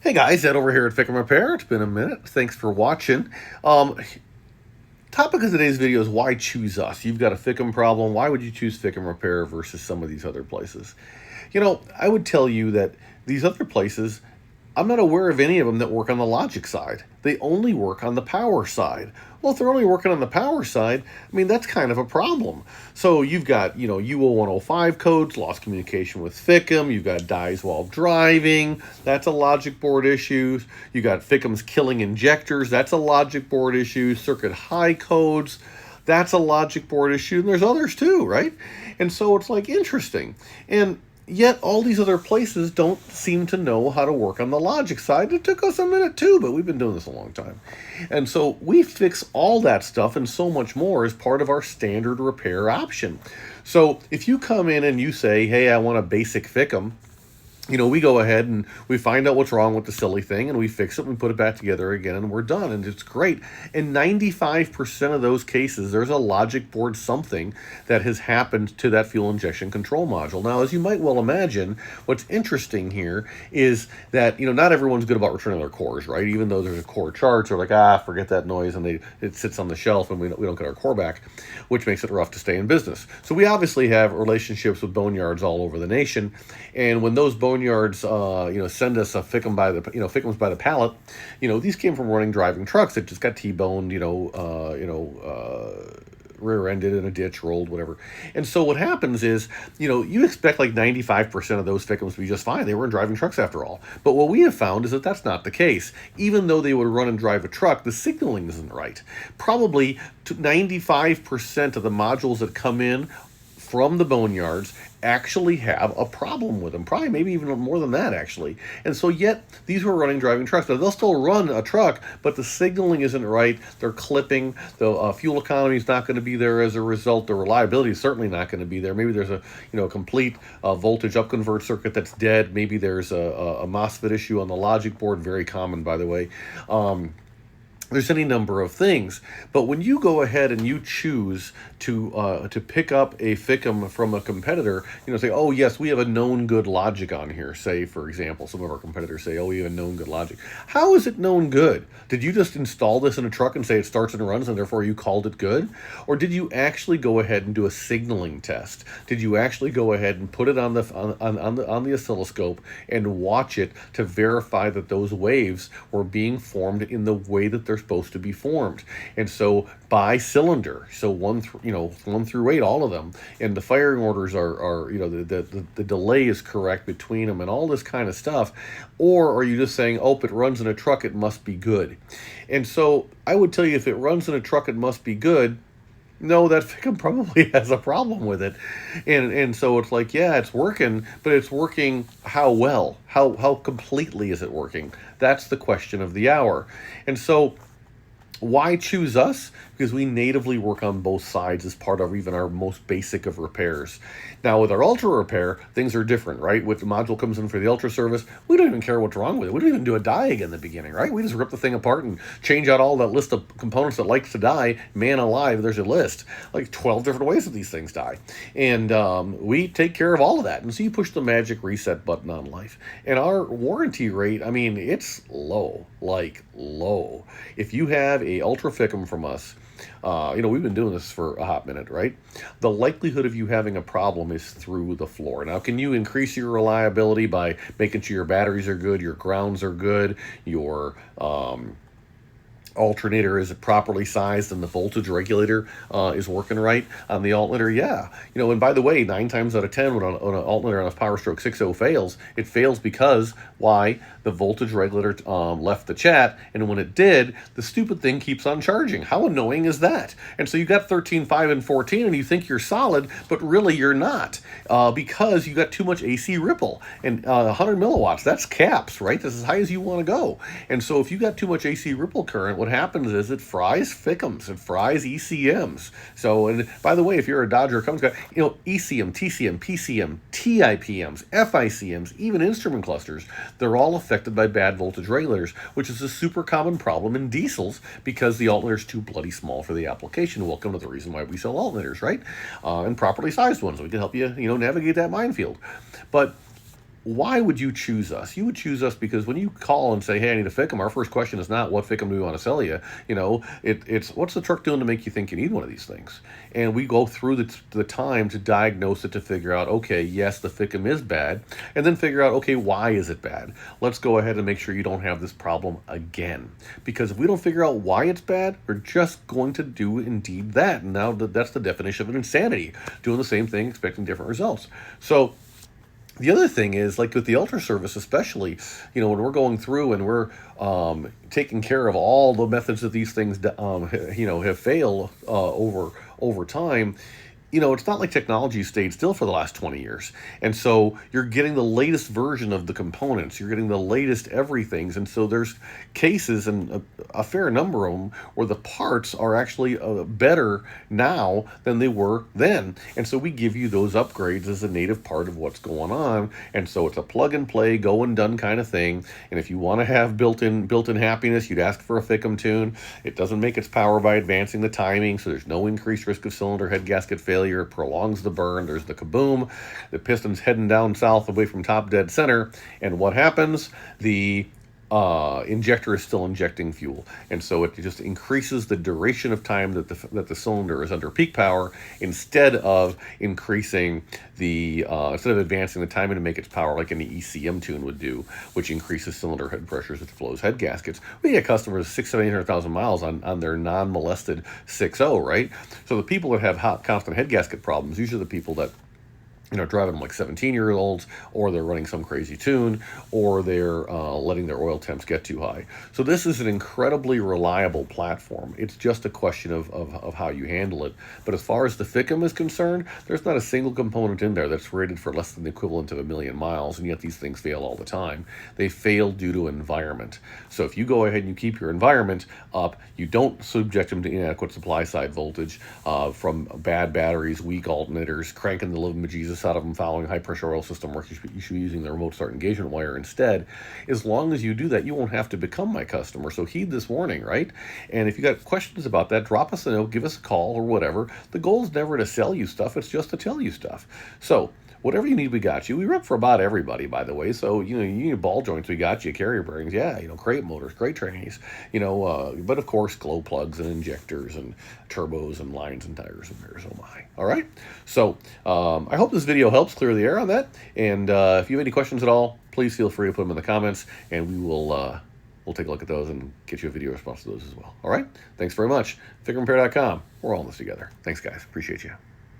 Hey guys, Ed over here at FICM Repair. It's been a minute. Thanks for watching. Topic of today's video is why choose us? You've got a FICM problem. Why would you choose FICM Repair versus some of these other places? You know, I would tell you that these other places, I'm not aware of any of them that work on the logic side. They only work on the power side. Well, if they're only working on the power side, I mean, that's kind of a problem. So you've got, UO 105 codes, lost communication with FICM. You've got dies while driving. That's a logic board issue. You got FICM's killing injectors. That's a logic board issue. Circuit high codes. That's a logic board issue. And there's others too, right? And so it's like interesting. And yet all these other places don't seem to know how to work on the logic side. It took us a minute too, but we've been doing this a long time. And so we fix all that stuff and so much more as part of our standard repair option. So if you come in and you say, hey, I want a basic FICM, we go ahead and we find out what's wrong with the silly thing and we fix it and we put it back together again and we're done. And it's great. In 95% of those cases, there's a logic board something that has happened to that fuel injection control module. Now, as you might well imagine, what's interesting here is that, not everyone's good about returning their cores, right? Even though there's a core charge, they're like, forget that noise, and it sits on the shelf and we don't get our core back, which makes it rough to stay in business. So we obviously have relationships with boneyards all over the nation. And when those boneyards send us a FICM by the, FICMs by the pallet. These came from running driving trucks that just got T-boned, rear-ended in a ditch, rolled, whatever. And so what happens is, you expect like 95% of those FICMs to be just fine. They were in driving trucks after all. But what we have found is that that's not the case. Even though they would run and drive a truck, the signaling isn't right. Probably 95% of the modules that come in from the boneyards actually have a problem with them. Probably maybe even more than that, actually. And so yet, these were running driving trucks. Now, they'll still run a truck, but the signaling isn't right. They're clipping. The fuel economy is not going to be there as a result. The reliability is certainly not going to be there. Maybe there's a complete voltage upconvert circuit that's dead. Maybe there's a MOSFET issue on the logic board. Very common, by the way. There's any number of things, but when you go ahead and you choose to pick up a FICM from a competitor, say, oh yes, we have a known good logic on here. Say, for example, some of our competitors say, oh, we have a known good logic. How is it known good? Did you just install this in a truck and say it starts and runs, and therefore you called it good, or did you actually go ahead and do a signaling test? Did you actually go ahead and put it on the oscilloscope and watch it to verify that those waves were being formed in the way that they're supposed to be formed? And so by cylinder, so 1 through 8, all of them, and the firing orders are the delay is correct between them and all this kind of stuff, or are you just saying, oh, if it runs in a truck, it must be good? And so I would tell you, if it runs in a truck, it must be good. No, that FICM probably has a problem with it. And so it's like, yeah, it's working, but it's working how well? How completely is it working? That's the question of the hour. And so why choose us? Because we natively work on both sides as part of even our most basic of repairs. Now, with our ultra repair, things are different, right? With the module comes in for the ultra service, we don't even care what's wrong with it. We don't even do a die again in the beginning, right? We just rip the thing apart and change out all that list of components that likes to die. Man alive, there's a list. Like 12 different ways that these things die. And we take care of all of that. And so you push the magic reset button on life. And our warranty rate, I mean, it's low, like low. If you have a ultra FICM from us, we've been doing this for a hot minute, right? The likelihood of you having a problem is through the floor. Now, can you increase your reliability by making sure your batteries are good, your grounds are good, your alternator is properly sized and the voltage regulator is working right on the alternator? Yeah. And by the way, 9 times out of 10 when an alternator on a Power Stroke 6.0 fails, it fails because, why? The voltage regulator left the chat, and when it did, the stupid thing keeps on charging. How annoying is that? And so you got 13, 5, and 14, and you think you're solid, but really you're not, because you got too much AC ripple. And 100 milliwatts, that's caps, right? That's as high as you want to go. And so if you got too much AC ripple current, what happens is it fries FICMs, it fries ECMs. So, and by the way, if you're a Dodger Cummins guy, ECM, TCM, PCM, TIPMs, FICMs, even instrument clusters, they're all affected by bad voltage regulators, which is a super common problem in diesels because the alternator is too bloody small for the application. Welcome to the reason why we sell alternators, right? And properly sized ones. We can help you, navigate that minefield. But why would you choose us? You would choose us because when you call and say, "Hey, I need a FICM," our first question is not, "What FICM do we want to sell you?" It's what's the truck doing to make you think you need one of these things? And we go through the time to diagnose it, to figure out, okay, yes, the FICM is bad, and then figure out, okay, why is it bad? Let's go ahead and make sure you don't have this problem again. Because if we don't figure out why it's bad, we're just going to do indeed that. And now that's the definition of insanity: doing the same thing, expecting different results. So the other thing is, like with the ultra service, especially, when we're going through and we're taking care of all the methods that these things, have failed over time. It's not like technology stayed still for the last 20 years. And so you're getting the latest version of the components. You're getting the latest everythings. And so there's cases, and a fair number of them, where the parts are actually better now than they were then. And so we give you those upgrades as a native part of what's going on. And so it's a plug and play, go and done kind of thing. And if you want to have built-in happiness, you'd ask for a FICM tune. It doesn't make its power by advancing the timing, so there's no increased risk of cylinder head gasket failure. It prolongs the burn. There's the kaboom. The piston's heading down south away from top dead center. And what happens? The injector is still injecting fuel. And so it just increases the duration of time that the cylinder is under peak power, instead of advancing the timing to make its power like an ECM tune would do, which increases cylinder head pressures, which blows head gaskets. We get customers 600,000, 700,000 miles on their non-molested 6.0, right? So the people that have constant head gasket problems, usually the people that driving them like 17-year-olds, or they're running some crazy tune, or they're letting their oil temps get too high. So this is an incredibly reliable platform. It's just a question of how you handle it. But as far as the FICM is concerned, there's not a single component in there that's rated for less than the equivalent of 1 million miles, and yet these things fail all the time. They fail due to environment. So if you go ahead and you keep your environment up, you don't subject them to inadequate supply side voltage from bad batteries, weak alternators, cranking the living bejesus out of them, following high pressure oil system work. You should be using the remote start engagement wire instead. As long as you do that, you won't have to become my customer. So heed this warning, right? And if you got questions about that, drop us a note, give us a call, or whatever. The goal is never to sell you stuff, it's just to tell you stuff. So whatever you need, we got you. We rep for about everybody, by the way. So, you need ball joints, we got you. Carrier bearings, yeah. Crate motors, crate trannies. But of course, glow plugs and injectors and turbos and lines and tires and mirrors. Oh my! All right. So, I hope this video helps clear the air on that. And if you have any questions at all, please feel free to put them in the comments, and we'll take a look at those and get you a video response to those as well. All right. Thanks very much. FICMRepair.com. We're all in this together. Thanks, guys. Appreciate you.